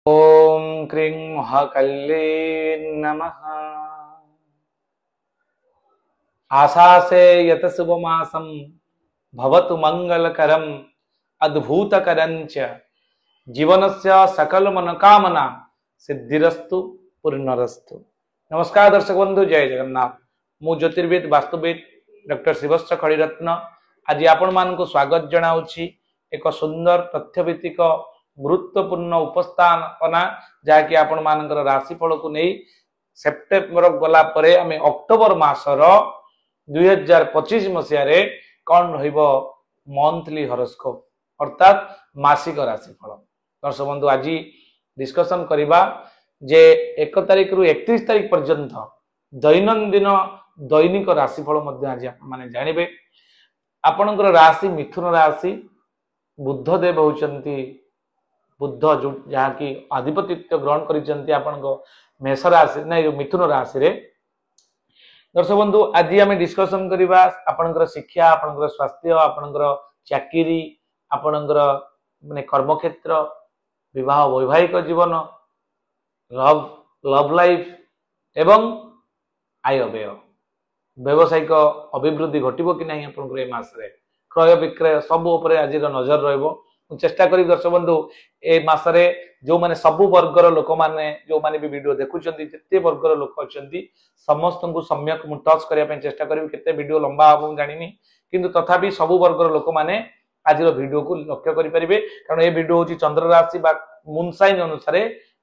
ओम क्रीं महाकल्ये नमः। आशासे यत शुभमासं भवतु मंगलकरं अद्भुतकरंच जीवनस्य सकल मनोकामना सिद्धिरस्तु पूर्णरस्तु। नमस्कार दर्शक बंधु, जय जगन्नाथ। मु ज्योतिर्विद वास्तुविद डॉक्टर शिवश्च खड़ीरत्न आज आपण मानक स्वागत जनाऊँगी एक सुंदर तथ्यभित्तिक गुरुत्वपूर्ण उपस्थापना जहाँकि आपण मानकर राशिफल को नहीं सेप्टेम्बर गला परे आम अक्टोबर मासर 2025 मसीह कौन रहिबो मंथली हॉरोस्कोप अर्थात मासिक राशिफल। दर्शक बंधु आज डिस्कशन करिबा जे 1 तारिख रु 31 तारिख पर्यंत दैनंदिन दैनिक राशिफल मध्य आज माने जानिबे। आपणकर राशि मिथुन राशि, बुध देव होचंती बुद्ध जो जहाँ की आधिपत्य ग्रहण कर मेष राशि नहीं मिथुन राशि रे। दर्शक बंधु आज आम डिस्कसन करवा आपणकर शिक्षा, आपणकर स्वास्थ्य, आपणकर चाकरी, आपणकर माने कर्मक्षेत्र, विवाह वैवाहिक जीवन, लव लाइफ एवं आय व्यय व्यवसायिक अभिवृद्धि घटिबो कि नहीं आपणकर ए मास रे क्रय विक्रय सब ऊपर आज नजर रहइबो। चेष्टा करी दर्शक बंधु ए मासरे जो माने सबु वर्गर लोक माने जो माने भी वीडियो देखुचंती जते वर्गर लोक अछंती समस्त को सम्यक मु टच करिया पे चेष्टा करी। केते वीडियो लंबा हम जानिनी किंतु तथापि सबु वर्गर लोक माने आज वीडियो को लक्ष्य करि परिबे, कारण ए वीडियो होची चंद्र राशि बा मून साइन अनुसार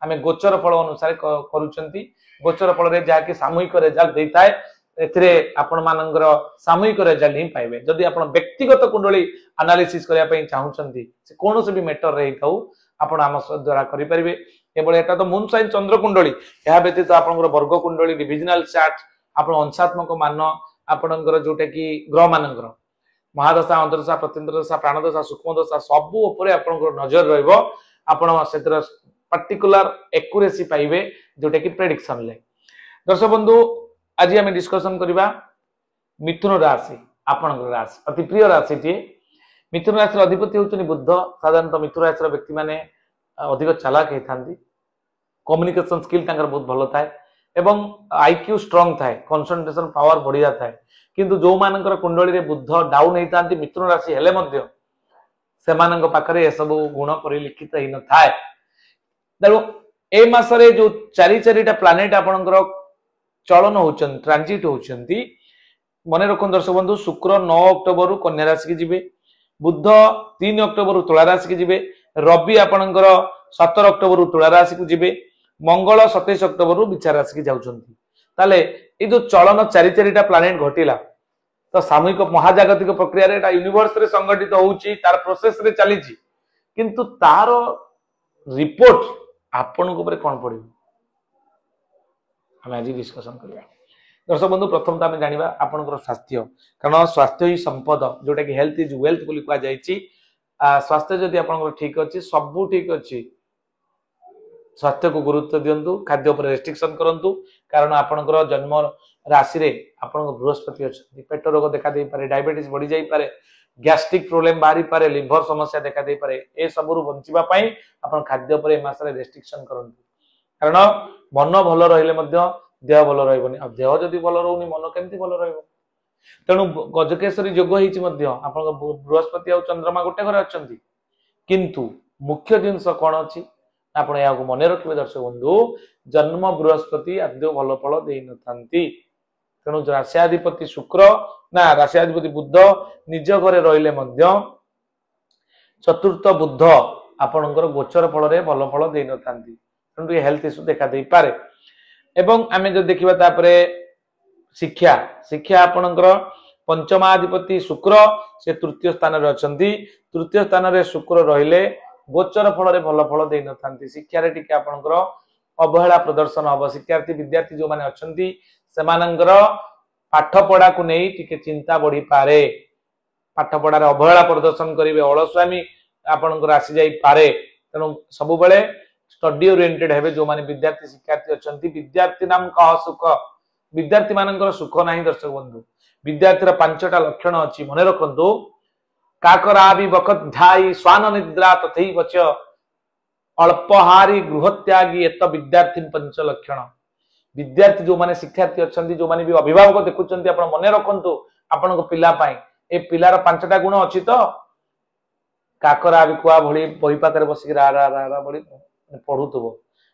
आमे गोचर फल अनुसार करूचंती। गोचर फल रे जाके सामूहिक रिजल्ट देताय एथिरे आपण मानकर सामूहिक रिजल्ट ही पाइबे। जदि आपण व्यक्तिगत कुंडली एनालिसिस करिया पे चाहुचंती से कोनोसे भी मैटर रही थाउ आपण आम द्वारा करि परिबे। केवल एटा तो मून साइन चंद्र कुंडली, या व्यतीत आपनकर वर्ग कुंडली, डिविजनल चार्ट, आपण अंशात्मक मान, आपनकर जोटा कि ग्रह मानकर महादशा, अंतरदशा, प्रत्यंतरदशा, प्राणदशा, सूक्ष्मदशा सबु ऊपर आपनकर नजर रहइबो। आपण सेतर पर्टिकुलर एक्यूरेसी पाइबे जोटा कि प्रेडिक्शन ले। दर्शक बंधु आज आम डिस्कसन करवा मिथुन राशि, आपनकर राशि अति प्रिय राशि टी। मिथुन राशि अधिपति होचनी बुध। साधारणतः मिथुन राशि व्यक्ति माने अधिक चालाक होती, कम्युनिकेशन स्किल तांकर बहुत भलो थाए एवं आईक्यू स्ट्रांग थाए, कंसंट्रेशन पावर बढ़िया थाए। किंतु जो मानकर कुंडली रे बुध डाउन होता मिथुन राशि हेले मध्य सेमानंक पाखरे ए सब गुण परिलिखित ही न थाए। तेणु ए मासरे जो चारि चारिटा प्लानेट आपनकर चलन होचन ट्रांजिट होचंती मने रखन दर्शक बंधु। शुक्र 9 अक्टोबर रु कन्या राशि की जिबे, बुध 3 अक्टोबर रु तुला राशि की जिबे, रवि आपनकर 17 अक्टोबर रु तुला राशि को जिबे, मंगल 27 अक्टोबर रु विचार राशि की जाउचंती। ताले ए जो चलन चारि चारिटा प्लानेट घटिला तो सामूहिक महाजागतिक प्रक्रिया रे एटा यूनिवर्स रे संगठित होउची, तार प्रोसेस रे चलीची, किंतु तार रिपोर्ट आपन को ऊपर कोन पड़िबो हम आज डिस्कशन करिया। दर्शक बंधु प्रथम तो आम जाना आपनकर स्वास्थ्य, कारण स्वास्थ्य ही संपद जोटा कि हेल्थ इज वेल्थ बोली कहा जायछि। स्वास्थ्य जदि आपनकर ठीक अछि सब ठीक अछि। स्वास्थ्य को गुरुत्व दियंतु, खाद्य पर रेस्ट्रिक्शन करंतु, कारण आपनकर जन्म राशि रे आपनकर बृहस्पति अछि। पेट रोग देखा दे पारे, डायबिटीज बढ़ी जाई पारे, गैस्ट्रिक प्रॉब्लम बाहरी पारे, लिवर समस्या देखा दे पारे। ए सब रु बंचिबा पई आपन खाद्य पर ए मासरे रेस्ट्रिक्शन करंतु, कारण मन भल रहिले मध्य देह भल रहबनी। अब देह जदि भल रहउनी मन केमती भल रहइबो। तेणु गजकेशरी योग होइछि मध्य आपन बृहस्पति और चंद्रमा गोटे घरे अछंती, किंतु मुख्य जिंस कोन अछि आपण या को मने रखिबे दर्शक बंधु। जन्म बृहस्पति आद्य भल फल देई नथांती। तेणु राशियाधिपति शुक्र ना राशियाधिपति बुध निज घरे रहिले मध्य चतुर्थ बुध आपनकर गोचर फल रे भल फल देई नथांती। तेणु हेल्थ इश्यू देखा दे पारे। एवं आमे जो देखिबा तापरे शिक्षा, शिक्षा आपनकर पंचमाधिपति शुक्र से तृतीय स्थान रे अछंती। तृतीय स्थान रे शुक्र रहिले गोचर फल रे भल फल देई नथांती। शिक्षा रे टिके आपनकर अवहेला प्रदर्शन हबो। शिक्षार्थी विद्यार्थी जो माने अछंती सेमानंकर पाठ पढ़ा को नहीं टिके चिंता बढ़ी पारे। पाठ पढ़ा रे अवहेला प्रदर्शन करिवे, अलस्वामी आपनकर आसी जाई पारे। तेणु सब बेले स्टडी ओरिएंटेड हेबे जो माने विद्यार्थी शिक्षार्थी अछंती। विद्यार्थी नाम कह सुख, विद्यार्थी मानकर सुख नाही दर्शक बंधु। विद्यार्थी 5टा लक्षण अछि मने रखंतु। काकरा भी बकत ढाई स्वान निद्रा तथई बच अल्पहारी गृहत्यागी एत विद्यार्थी पंच लक्षण विद्यार्थी जो माने शिक्षार्थी अच्छा जो माने भी अभिभावक देखुं आप मन रखु आपण पिला ए पिलार 5टा गुण अच्छी तो काकरा बिकुआ भली बही पाखे बसिक रा रा रा रा भली पढ़ुव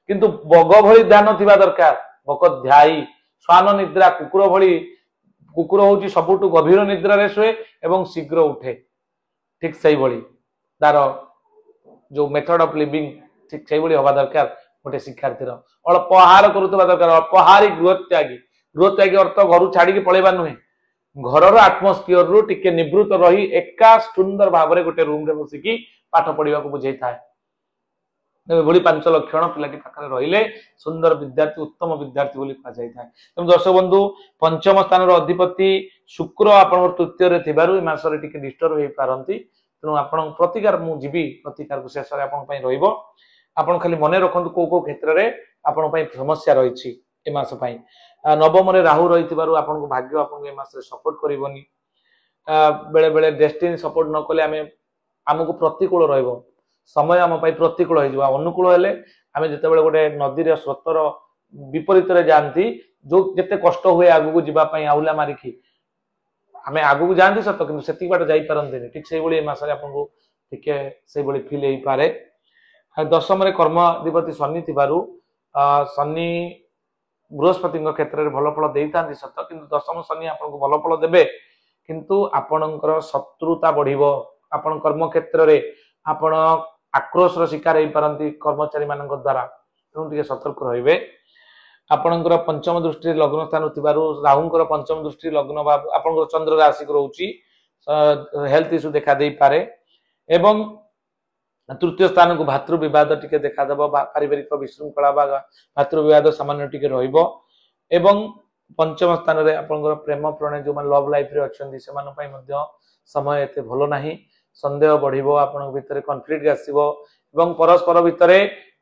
किंतु बग भली ध्यान थिबा दरकार बक ध्यायी श्वान निद्रा कुकुर भली कुकुर हूँ सबुठु गभीर निद्रा शुए एवं शीघ्र उठे ठीक से तार जो मेथड ऑफ लिविंग ठीक से हवा दरकार गोटे शिक्षार्थी अल्प आहार करुवा दरकार अल्पहारी गृहत्यागी अर्थ घर छाड़ी पलैबा नुहे घर आटमोस्फियर रु टिके निवृत्त रही एका सुंदर भाव में गोटे रूम रे बसिकी पाठ पढ़ा बुझे था 5 लक्षण पिलाटी पाखे रहिले सुंदर विद्यार्थी उत्तम विद्यार्थी बोली कहा जाय था। तेणु दर्शक बंधु पंचम स्थान अधिपति शुक्र आपण तृतीय थिबारु ए मासरे टिके डिस्टर्ब होई पारंती तेणु आपण प्रतिकार मु जीवी प्रतिकार को शेष रे आपण पई रहइबो आपण खाली मने रखंतु को क्षेत्र रे आपण पई समस्या रहिछि ए मास पई नवम रे राहु रही थिबारु आपण को भाग्य आपण ए मास रे सपोर्ट करिवोनी बेले बेले डेस्टिनी सपोर्ट न कले हमको प्रतिकूल रहइबो समय आम प्रतिकूल हो अनुकूल हेले आम जिते गोटे नदी स्रोतर विपरीत जाती जो जिते कष्ट हुए आगू जावाई आउला मारिकी आम आगू जाती सत कि से बाट जापरते ठीक से मसरे आपको टिके से फिल हो पारे। दशम कर्माधिपति शनि थिबारु शनि बृहस्पति क्षेत्र में भल फल दे था सत कि दशम शनि आपको भल फल देवे किंतु आपणकर शत्रुता बढ़ आपण कर्म क्षेत्र में आपण आक्रोश शिकार हो पारती कर्मचारी मान द्वारा तेणु टे सतर्क रे आपणकर पंचम दृष्टि लग्न स्थान थिबारु राहुंकर पंचम दृष्टि लग्न भाव आपणकर चंद्र राशि को रोची हेल्थ इश्यू देखा दे पारे एवं तृतीय स्थान को भातृ विवाद टिके देखा देबो पारिवारिक विशृंखला भातृ विवाद सामान्य टिके रहिबो एवं पंचम स्थान रे आपणकर प्रेम प्रणय जो लव लाइफ रे अछंती से मान पई मध्य समय एते भलो नाही संदेह बढ़िबो आपण भितर कॉन्फ्लिक्ट आसीबो एवं परस्पर भितर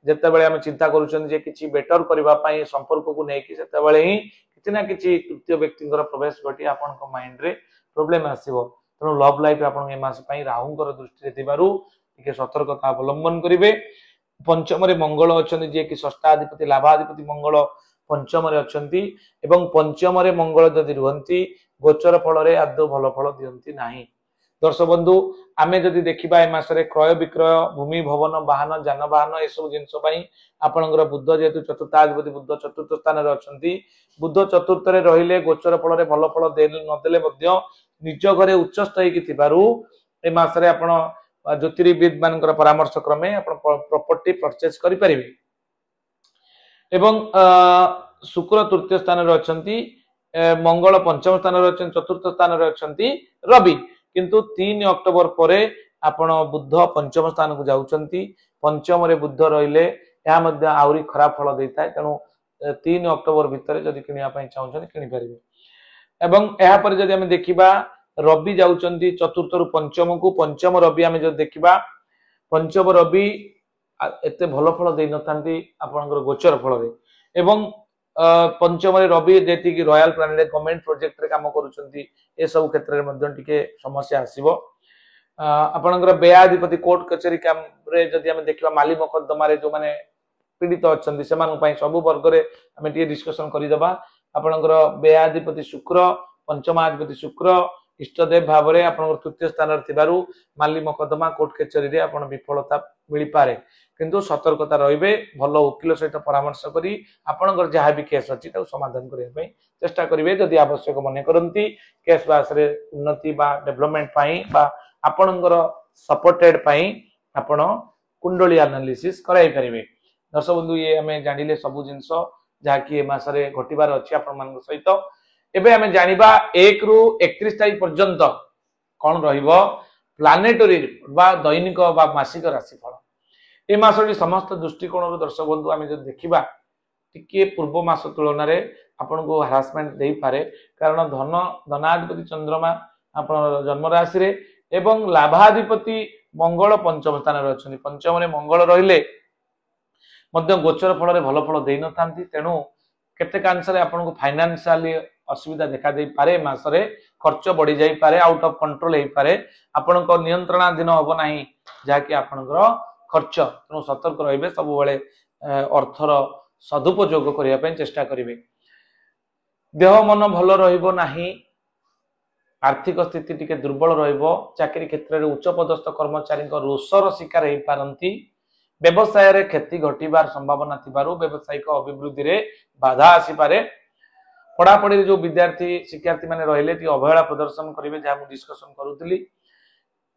जते बेले हम चिंता करूछन जे किछि बेटर करबा पई संपर्क को नै कि सेते बेले ही किछि ना किछि तृतीय व्यक्तिंकर प्रवेश घटी आपण को माइंड रे प्रॉब्लम आसीबो तेणु लव लाइफ आपण ए मास पई राहुंकर दृष्टि रे दिबारु टिके सतर्कता अवलंबन करिवे। पंचम रे मंगल अछंती जे कि षष्ठाधिपति लाभाधिपति मंगल पंचम रे अछंती एवं पंचम रे मंगल जदि रहंती गोचर फल रे आदौ भल फल दियंती नाही। दर्शक बंधु आमे जदि देखिबा ए मासरे क्रय विक्रय भूमि भवन वाहन जानवाहन ए सब जिंस पई आपनकर बुध जेतु चतुर्थाधिपति बुध चतुर्थ स्थान रे अछंती बुध चतुर्थ रे रहिले गोचर फल रे भल फल न देले मध्य निज घरे उच्च स्थायी की थिबारु ए मासरे आपण ज्योतिर्विद मानकर परामर्श क्रमे आपण प्रॉपर्टी परचेज करि परिबे एवं शुक्र तृतीय स्थान रे अछंती मंगल पंचम स्थान रे अछंती चतुर्थ स्थान रे अछंती रवि किंतु 3 अक्टोबर परे आपण बुध पंचम स्थान को जाउचंती पंचम रे बुध रहिले या मध्ये आउरी खराब फल देता है तेणु 3 अक्टोबर भितर जदि किनिया पई चाहउछन किनि परिबे एवं एहा पर जदि हम देखिबा रवि जाउचंती चतुर्थ रु पंचम को पंचम रवि हम जदि देखिबा पंचम रवि एते भल फल देई नथांती आपनकर गोचर फल रे एवं पंचम रवि जेति कि रॉयल प्लानेट गवर्नमेंट प्रोजेक्ट रे काम करूचंती ए सब क्षेत्र रे मध्यम टिके समस्या आसीबो आपनकर व्ययाधिपति कोर्ट कचेरी काम रे जदि हम देखिबा माली मकद्दमा रे जो माने पीड़ित अछंती से मान पई सब वर्ग रे हम टिके डिस्कशन करि दबा आपनकर व्ययाधिपति शुक्र पंचमाधिपति शुक्र इष्टदेव भाव रे आपनकर तृतीय स्थान रे थिबारु माली मकद्दमा कोर्ट कचेरी रे आपण विफलता मिलि पारे किंतु सतर्कता रहिबे भल वकील सहित परामर्श करी आपनकर जहाँ भी केस अछि ताउ समाधान करिया पई चेष्टा करिवे जदि आवश्यक मने करंती केस बास रे उन्नति बा डेवलपमेंट पई बा आपनकर सपोर्टेड पई आपण कुंडली एनालिसिस कराई परिवे। दर्शक बंधु ये हमें जानिले सब जिंस जहा कि ए मासरे घटिबार अछि आपण मान सहित एबे हमें जानिबा 1 रु 31 तारिख पर्यंत कोन रहिबो प्लानेटरी बा दैनिक बा मासिक राशिफल ए मासटी समस्त दृष्टिकोण दर्शक बंधु आम जो देखा टिके पूर्व मास तुलन में आपन को हारासमेंट दे पारे कारण धन धनाधिपति चंद्रमा आप जन्म राशि रे एवं लाभाधिपति मंगल पंचम स्थान रे अछंती पंचम रे मंगल रहिले मध्य गोचर फल रे भल फल दे नथांती तेणु केतेकांश रे आपन को फाइनेंशियली असुविधा देखा दे पारे मासरे खर्च बढ़ी जाई पारे आउट ऑफ कंट्रोल हे पारे आपन को नियंत्रणाधीन होबो नाही जाकि आपनकर खर्च तेणु सतर्क रहिबे सब बेले अर्थर सदुपयोग करिया पई चेष्टा करिवे देह मन भल रहिबो नाही आर्थिक स्थिति टिके दुर्बल रहिबो चाकरी क्षेत्र में उच्च पदस्थ कर्मचारी रोषर शिकार हो पारंती व्यवसाय रे क्षति घटिबार संभावना थिबारु व्यवसायिक अभिवृद्धि रे बाधा आसी पारे पढ़ापढ़ी जो विद्यार्थी शिक्षार्थी माने रहिले ती अवहेला प्रदर्शन करिवे जहा मु डिस्कशन करूतली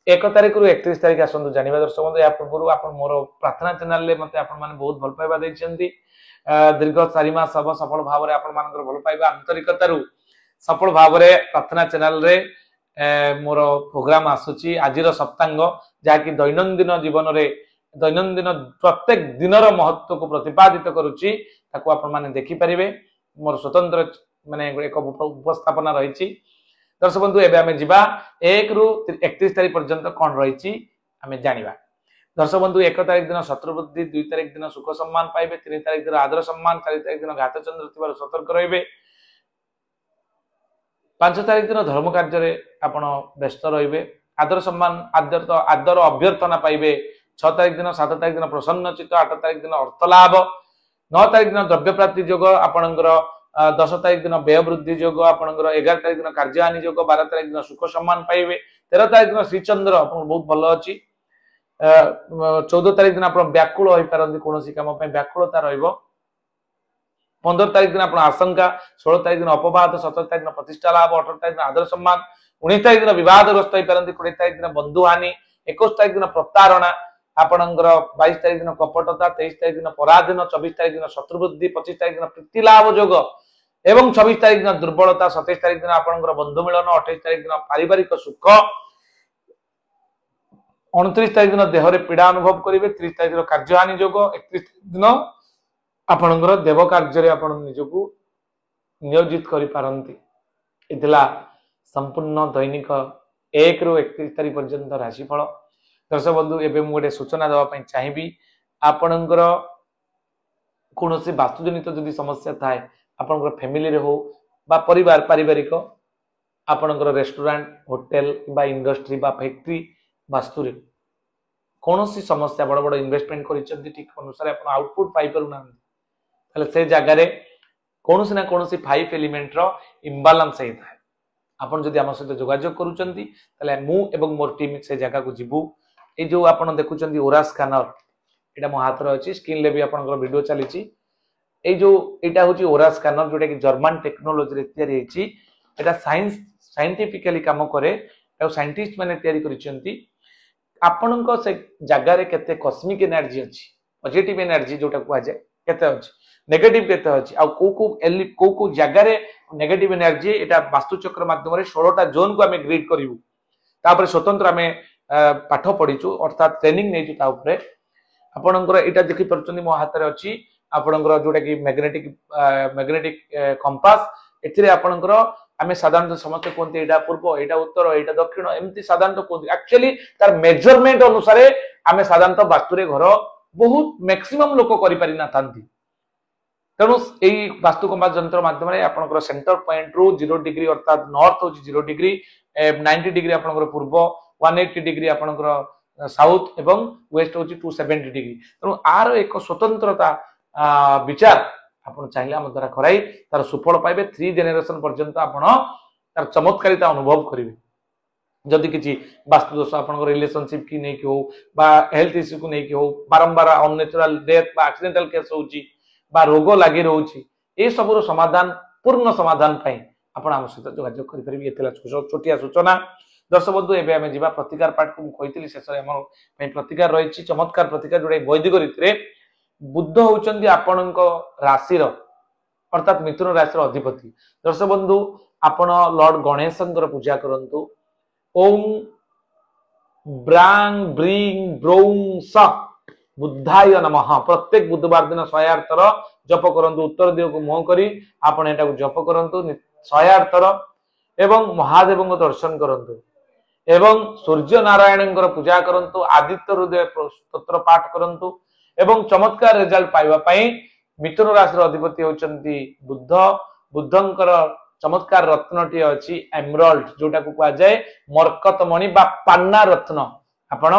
1 तारिख रु 31 तारिख आसंतु जानिबा दर्शक बंधु या पूर्व आपण मोर प्रार्थना चैनल ले मते आपण माने बहुत भल पाइबा दैछंती दीर्घ 4 मास सब सफल भाव रे आपण मानकर भल पाइबा आंतरिकता रु सफल भाव रे प्रार्थना चैनल रे मोर प्रोग्राम आसुची आजिर सप्तांग जहा कि दैनंदिन जीवन रे दैनंदिन प्रत्येक दिनर महत्व को प्रतिपादित करूची ताको आपण माने देखि परिबे मोर स्वतंत्र माने एक उपस्थापना रही दर्शक बंधु एबे आमे जिबा 1 रु 31 तारिख पर्यंत कोन रही आमे जानिबा दर्शक बंधु 1 तारिख दिन शत्रुवृद्धि 2 तारिख दिन सुख सम्मान पाइबे 3 तारिख दिन आदर सम्मान 4 तारिख दिन घातचंद्र थिबार सतर्क रहिबे 5 तारिख दिन धर्म कार्य रे आपण व्यस्त रहिबे आदर सम्मान आदर अभ्यर्थना पाइबे 6 तारिख दिन 7 तारिख दिन प्रसन्न चित्त 8 तारिख दिन अर्थ लाभ 9 तारिख दिन द्रव्य प्राप्ति योग आपणकर 10 तारिख दिन व्यय वृद्धि योग आपणकर 11 तारिख दिन कार्यहानि योग 12 तारिख दिन सुख सम्मान पाइबे 13 तारिख दिन श्रीचंद्र आपन बहुत भल अछि 14 तारिख दिन आपन व्याकुल होई पारंती कोनोसी काम पय व्याकुलता रहइबो 15 तारिख दिन आपन आशंका 16 तारिख दिन अपवाद 17 तारिख दिन प्रतिष्ठा लाभ 18 तारिख दिन आदर सम्मान 19 तारिख दिन विवादग्रस्त होई पारंती 20 तारिख दिन बंधु हानि 21 तारिख दिन प्रतारणा आपणकर 22 तारिख दिन कपटता 23 तारिख दिन पराधीन 24 तारिख दिन शत्रुवृद्धि 25 तारिख दिन प्रीति लाभ योग एवं 26 तारिख दिन दुर्बलता 27 तारिख दिन आपणकर बंधु मिलन 28 तारिख दिन पारिवारिक सुख 29 तारिख दिन देह रे पीड़ा अनुभव करिवे 30 तारिख दिन कार्यहानि योग 31 दिन आपणकर देव कार्य रे आपण निजको नियोजित करि पारंती इतला संपूर्ण दैनिक 1 रु 31 तारिख पर्यंत राशिफल दर्शक बंधु एबे मु गोटे सूचना देवा पई चाहिबी आपणकर कोनोसी वास्तुजनित जदि समस्या थाए आपणकर फैमिली रे हो बा परिवार पारिवारिक आपणकर रेस्टोरेंट होटल बा इंडस्ट्री बा फैक्ट्री वास्तु रे कोनोसी समस्या बड़ बड़ इन्वेस्टमेंट करिसंती ठीक अनुसार आपण आउटपुट पाइ परु ना तले से जगह रे कोनोसी ना कोनोसी 5 एलिमेंट रो इम्बैलेंस हे थाए आपण जदि हम सहित जोगाजोग करूचंती तले मु एवं मोर टीम से जगह को जिबु ए जो आपण देखुचंती ओरा स्कैनर एटा मो हाथ रे अछि स्क्रीन ले भी आपनकर वीडियो चलीची ए जो एटा होची ओरा स्कैनर जोटा कि जर्मन टेक्नोलॉजी रे तयारी हेची एटा साइंटिफिकली काम करे ए साइंटिस्ट माने तयारी करिसंती आपनको से जगह रे केते कॉस्मिक एनर्जी अछि पॉजिटिव एनर्जी जोटा को आजे केते अछि नेगेटिव केते अछि आ को जगह रे नेगेटिव एनर्जी एटा वास्तु चक्र माध्यम रे 16 टा जोन को हमें ग्रिड करिवु तापर स्वतंत्र हमें पाठ पढ़ीचु अर्थात ट्रेनिंग नेचु ता ऊपर आपणकर एटा देखि परचंदी मो हाथ रे अछि आपणकर जोटा कि मैग्नेटिक कंपास एथिरे आपणकर आमे साधारणतः समस्त कोनते एटा पूर्व एटा उत्तर एटा दक्षिण एमती साधारणतः कोनते एक्चुअली तार मेजरमेंट अनुसार आमे साधारणतः वास्तु रे घर बहुत मैक्सिमम लोक करि पारि ना थांती तेणु एई वास्तु कंपास यंत्र माध्यम रे आपणकर सेंटर पॉइंट रु 0 डिग्री अर्थात नॉर्थ होची 0 डिग्री 90 डिग्री आपणकर पूर्व 180 डिग्री आपणकर साउथ एवं वेस्ट होची 270 डिग्री तेणु आर एक स्वतंत्रता विचार आपण चाहिए हम द्वारा कराई तार सुफल पाइबे 3 जनरेशन पर्यंत आपण तार चमत्कारिता अनुभव करिवे जदि किछि वास्तु दोष आपण रिलेशनशिप की नै कि हो बा हेल्थ इश्यू को नै कि हो बारंबार अननेचुरल डेथ बा एक्सीडेंटल केस होची बा रोग लागि रहउची ए सबरो समाधान पूर्ण समाधान पई आपण हम सहित जोगाजोग करि परिबे एतला छोटिया सूचना दर्शक बंधु एबे हमें जीवा प्रतिकार पाठ को कहितली शेष रे हमर पई प्रतिकार रहिछि चमत्कार प्रतिकार जोडे वैदिक रीति रे बुद्ध होउचंदी आपणक राशि रो अर्थात मिथुन राशि रो अधिपति दर्शक बंधु आपण लॉर्ड गणेशंकर पूजा करंतु ओम ब्रांग ब्रिंग ब्रोंग स बुद्धाय नमः प्रत्येक बुधवार दिन 108 थर जप करंतु उत्तर दिग को मुह करी आपण एटा को जप करंतु 108 थर एवं महादेव को दर्शन करंतु एवं सूर्य नारायण पूजा करंतु आदित्य हृदय स्तोत्र पाठ करंतु एवं चमत्कार रिजल्ट पाइबा पई मिथुन राशि अधिपति होचंती बुद्ध बुद्धंकर चमत्कार रत्नटी अछि एमराल्ड जोटा को कहा जाय मरकत मणि बा पान्ना रत्न आपण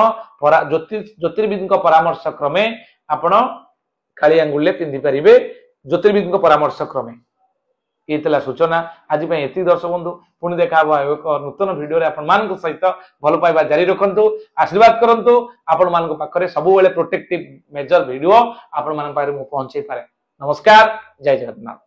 ज्योतिर्विद परामर्श क्रमे आपण काली आंगुल पिंधि पारे ज्योतिर्विद परामर्श क्रमे ये तला सूचना आज ये दर्शक बंधु पुणी देखा एक नूतन वीडियो रे आपण मान सहित भल पाइबा जारी रखंतु आशीर्वाद करंतु आपण मान पाखरे सब बेले प्रोटेक्टिव मेजर वीडियो आपण मान पारे मु पहुंचे पारे। नमस्कार, जय जगन्नाथ।